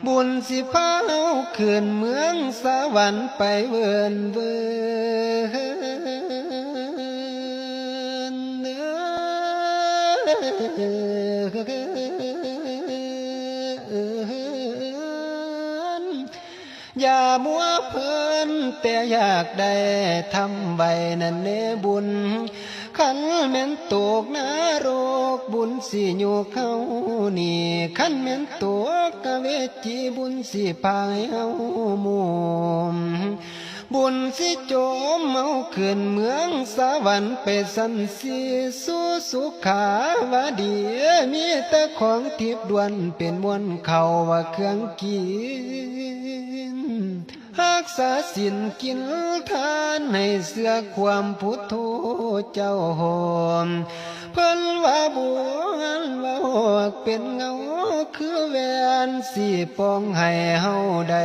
บุญสิพาเฮาขึ้นเมืองสวรรค์ไปเวินเวินอย่ามัวเพลินแต่อยากได้ทำไว้นั่นเนบุญขันแม่นตกนรกบุญสิอยู่เขานี่ขันแม่นตกกะเวจีบุญสิพายเฮามุมบุญสิโจมเมาขึ้นเมืองสวรรค์ไปสันสีสู่สุขาวดีมีแต่ของทิพย์ดวนเป็นมวลเขาว่าเครื่องกินรักษาศีลกินทานให้เสื้อความพุทโธเจ้าหอมเพิ่นว่าบัวว่าหอกเป็นเงาคือแหวนสีปองให้เฮาได้